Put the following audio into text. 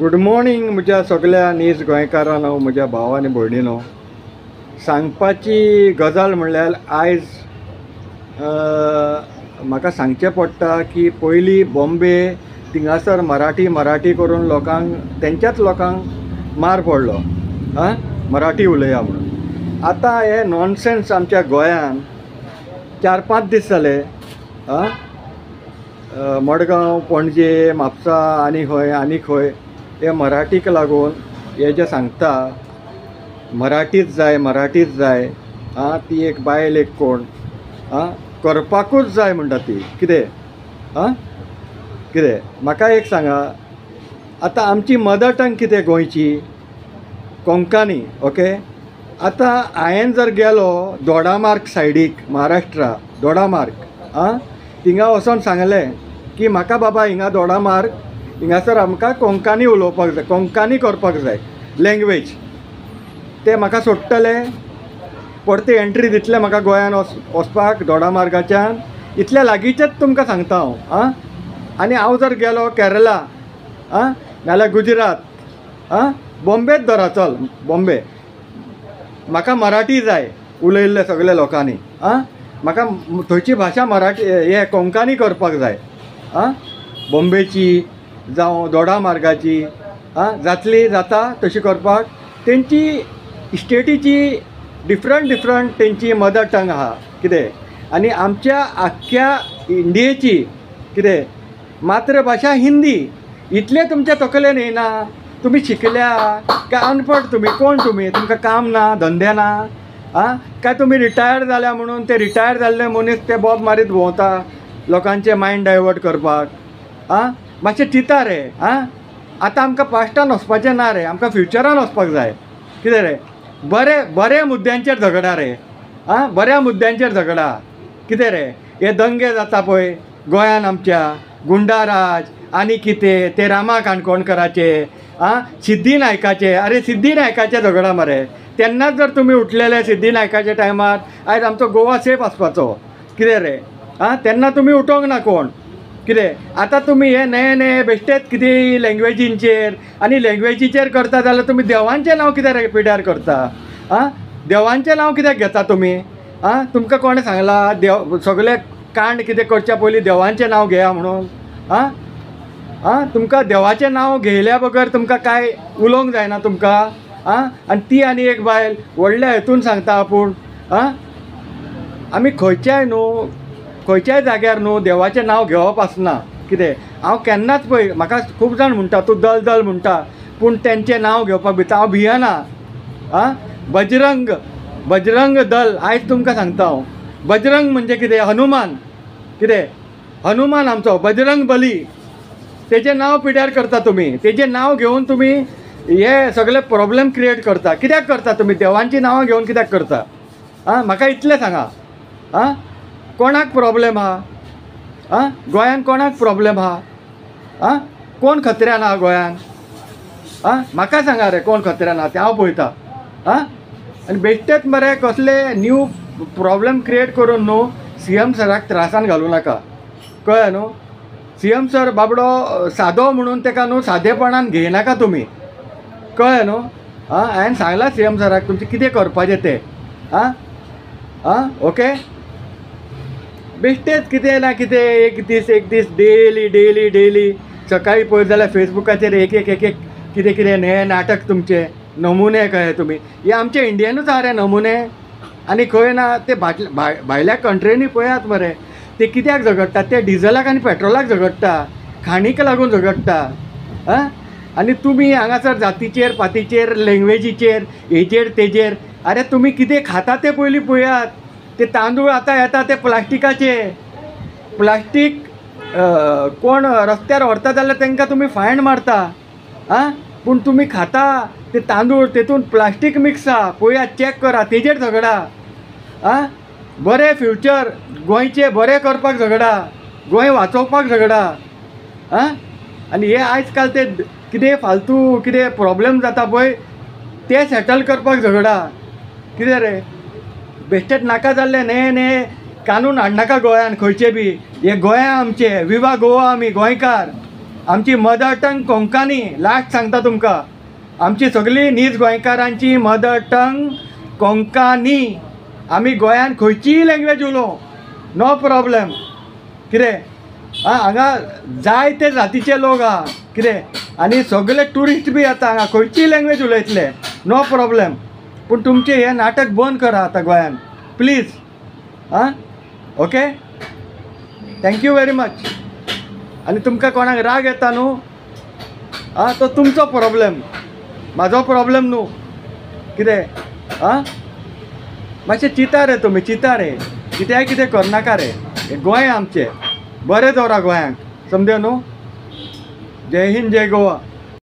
Good morning म्हज्या सगळ्या नीज गोंयकारांनो, म्हज्या भाव आनी भयणीनो. सांगपाची गजाल म्हणल्यार आयज म्हाका सांगचें पडटा की पयलीं बॉम्बे थिंगासर मराठी करून लोकांक तेंच्याच लोकांक मार पडलो मराठी उलया म्हणून. आतां हे नॉनसेन्स आमच्या गोंयान 4-5 दीस जाले. मडगांव, पणजे, म्हापसा आनी खंय हे मराठीक लागून हे जे सांगता मराठीच जाय ती एक बायल एक कोण करपाकूच जाय म्हणटा ती कितें म्हाका एक सांगा. आतां आमची मदर टंग कितें गोंयची कोंकणी. ओके, आतां हांवें जर गेलो दोडामार्ग सायडीक, महाराष्ट्रा दोडामार्ग थिंगा वचोन सांगलें की म्हाका बाबा हिंगा दोडामार्ग हिंगासर आमकां कोंकणी उलोवपाक जाय, कोंकणी करपाक जाय लँग्वेज, ते म्हाका सोडटले, परते एंट्री दितले म्हाका गोंयान वचपाक दोडामार्गाच्यान. इतल्या लागींचेच तुमकां सांगता हांव. आनी हांव जर गेलो केरला नाल्यार गुजरात बॉम्बेच धरा, चल बॉम्बे, म्हाका मराठी जाय उलयल्ले सगळे लोकांनी. म्हाका थंयची भाशा मराठी हे कोंकणी करपाक जाय. बॉम्बेची जावं दोडामार्गाची जाता तशी करपाक. तेंची स्टेटीची डिफरंट तेंची मदर टंग आहा कितें, आनी आमच्या आख्ख्या इंडियेची कितें मातृभाशा हिंदी. इतले तुमच्या तकलेन येयना. तुमी शिकल्या काय अनपड? तुमी कोण? तुमकां काम ना, धंदे ना काय तुमी रिटायर्ड जाल्या म्हणून ते रिटायर जाल्ले मनीस ते बॉब मारीत भोंवता लोकांचे मायंड डायवर्ट करपाक. मातशें चिंता रे. आतां आमकां पास्टान वचपाचें ना रे, आमकां फ्युचरान वचपाक जाय. कितें रे, बरे मुद्द्यांचेर झगडा रे. बऱ्या मुद्द्यांचेर झगडा. कितें रे, हे दंगे जाता पळय गोंयान आमच्या, गुंडाराज आनी कितें ते रामा काणकोणकराचे, सिद्धी नायकाचे. अरे सिद्धी नायकाचे झगडा मरे. तेन्नाच जर तुमी उठलेले सिद्धी नायकाच्या टायमार आयज आमचो गोवा सेफ आसपाचो. कितें रे, तेन्ना तुमी उठोंक ना कोण. कितें आतां तुमी हे नये बेश्टेच कितें लँग्वेजींचेर आनी लँग्वेजीचेर करता जाल्यार तुमी देवांचें नांव कित्याक रे पिड्यार करता? देवांचें नांव कित्याक घेता तुमी? तुमकां कोणें सांगलां देव सगळे कांड कितें करच्या पयलीं देवांचें नांव घेया म्हणून? तुमकां देवाचें नांव घेयल्या बगर तुमकां कांय उलोवंक जायना तुमकां? आनी ती आनी एक बायल व्हडल्या हेतून सांगता आपूण आमी खंयच्याय जाग्यार देवाचें नांव घेवप आसना. कितें हांव केन्नाच पळय, म्हाका खूब जाण म्हणटा तूं दल म्हणटा, पूण तेंचें नांव घेवपाक भिता हांव भियेना. बजरंग दल आयज तुमकां सांगता हांव. बजरंग म्हणजे कितें? हनुमान. कितें हनुमान आमचो बजरंग बली. तेजें नांव पिड्यार करता तुमी. तेजें नांव घेवन तुमी हे सगळे प्रॉब्लेम क्रिएट करता. कित्याक करता तुमी? देवांची नांवां घेवन कित्याक करता? म्हाका इतलें सांगा. कोणाक प्रॉब्लेम आहा? गोंयान कोणाक प्रॉब्लेम आहा? कोण खत्र्यान आहा गोंयान? म्हाका सांगा रे, कोण खत्र्यान आहा तें हांव पळयतां. आनी बेश्टेच मरे कसले न्यू प्रॉब्लेम क्रिएट करून CM सराक त्रासान घालूं नाका. कळ्ळें न्हू? CM सर बाबडो सादो म्हणून तेका सादेपणान घेयनाका तुमी. कळ्ळें न्हू? हांवें सांगलां CM सराक तुमचें कितें करपाचें तें. ओके, बेश्टेच कितें ना कितें एक दीस डेली सकाळीं पळयत जाल्यार फेसबुकाचेर एक कितें हे नाटक तुमचे नमुने कळ्ळे तुमी. हे आमच्या इंडियेनूच आहा रे नमुने, आनी खंय ना. ते भायल्या कंट्रीनी पळयात मरे, ते कित्याक झगडटा? ते डिझलाक आनी पेट्रोलाक झगडटा, खाणीक लागून झगडटा. आनी तुमी हांगासर जातीचेर पातीचेर लँग्वेजीचेर हेचेर तेजेर. अरे तुमी कितें खाता ते पयलीं पळयात. ते तांदूळ आतां येता ते प्लास्टिकाचे. प्लास्टीक कोण रस्त्यार व्हरता जाल्यार तांकां तुमी फायन मारता. पूण तुमी खाता ते तांदूळ, तेतून प्लास्टीक मिक्स आहा. पळयात, चॅक करा, तेजेर झगडा. बरें फ्युचर गोंयचें बरें करपाक झगडा, गोंय वाचोवपाक झगडा. आनी हे आयज काल ते कितें फालतू कितें प्रॉब्लेम जाता पळय ते सेटल करपाक झगडा. कितें रे, बेश्टेच नाका जाल्ले नये कानून हाडनाका गोंयान खंयचे बी. हे गोंया आमचे, विवा गोवा, आमी गोंयकार. आमची मदर टंग कोंकणी लास्ट सांगता तुमकां आमची सगळी नीज गोंयकारांची मदर टंग कोंकणी आमी गोंयान खंयचीय लँग्वेज उलोवं नो प्रॉब्लेम कितें हांगा जायते जातीचे लोक आहा कितें आनी सगळे ट्युरिस्ट बी येता हांगा खंयचीय लँग्वेज उलयतले नो प्रॉब्लेम पूण तुमचें हें नाटक बंद करा आतां गोंयान please okay thank you very much आनी तुमकां कोणाक राग येता न्हू तो तुमचो प्रॉब्लेम म्हाजो प्रॉब्लेम न्हू कितें मातशें चिंता रे तुमी चिंता रे कितें करनाका रे हें गोंय आमचें बरें दवरा गोंयांक समजलें न्हू जय हिंद जय गोवा.